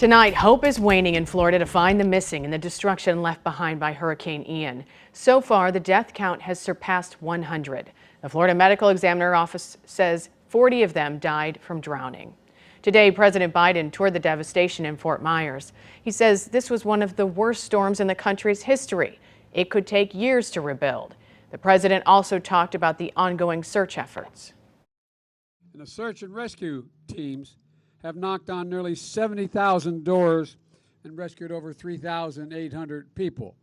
Tonight, hope is waning in Florida to find the missing and the destruction left behind by Hurricane Ian. So far, the death count has surpassed 100. The Florida Medical Examiner Office says 40 of them died from drowning. Today, President Biden toured the devastation in Fort Myers. He says this was one of the worst storms in the country's history. It could take years to rebuild. The president also talked about the ongoing search efforts. And the search and rescue teams have knocked on nearly 70,000 doors and rescued over 3,800 people.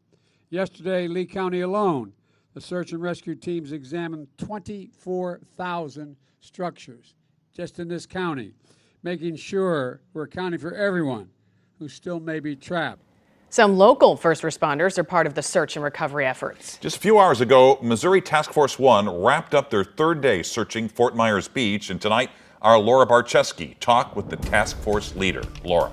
Yesterday, Lee County alone, the search and rescue teams examined 24,000 structures just in this county, making sure we're accounting for everyone who still may be trapped. Some local first responders are part of the search and recovery efforts. Just a few hours ago, Missouri Task Force 1 wrapped up their third day searching Fort Meyers Beach, and tonight our Laura Barczewski talked with the task force leader. Laura.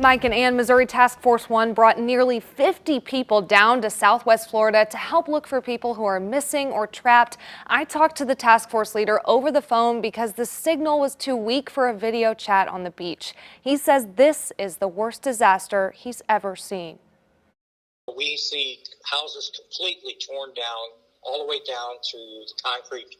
Mike and Ann, Missouri Task Force 1 brought nearly 50 people down to Southwest Florida to help look for people who are missing or trapped. I talked to the task force leader over the phone because the signal was too weak for a video chat on the beach. He says this is the worst disaster he's ever seen. We see houses completely torn down, all the way down to the concrete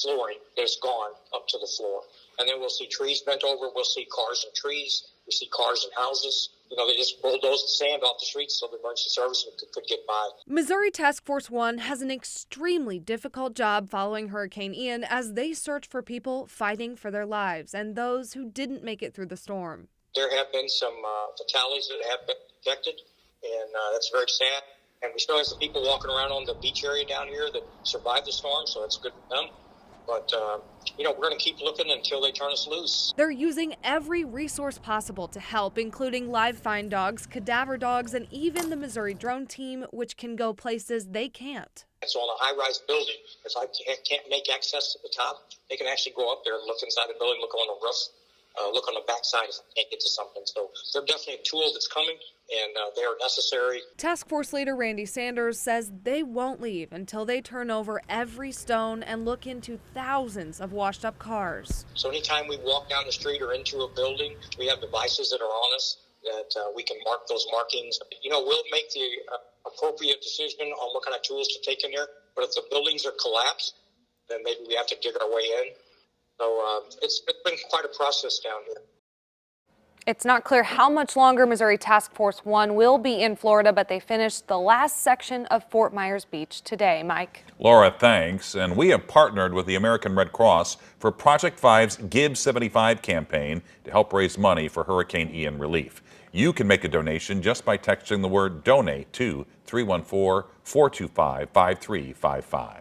flooring that's gone up to the floor. And then we'll see trees bent over. We'll see cars and trees. We see cars and houses. You know, they just bulldozed the sand off the streets so the emergency services could get by. Missouri Task Force 1 has an extremely difficult job following Hurricane Ian as they search for people fighting for their lives and those who didn't make it through the storm. There have been some fatalities that have been detected, and that's very sad. And we still have some people walking around on the beach area down here that survived the storm, so it's good for them. But, you know, we're going to keep looking until they turn us loose. They're using every resource possible to help, including live find dogs, cadaver dogs, and even the Missouri drone team, which can go places they can't. It's on a high-rise building. If I can't make access to the top, they can actually go up there and look inside the building, look on the roof, look on the backside if I can't get to something. So they're definitely a tool that's coming, and they are necessary. Task Force leader Randy Sanders says they won't leave until they turn over every stone and look into thousands of washed up cars. So anytime we walk down the street or into a building, we have devices that are on us that we can mark those markings. You know, we'll make the appropriate decision on what kind of tools to take in there. But if the buildings are collapsed, then maybe we have to dig our way in. So it's been quite a process down here. It's not clear how much longer Missouri Task Force 1 will be in Florida, but they finished the last section of Fort Myers Beach today. Mike. Laura, thanks. And we have partnered with the American Red Cross for Project 5's Give 75 campaign to help raise money for Hurricane Ian relief. You can make a donation just by texting the word donate to 314-425-5355.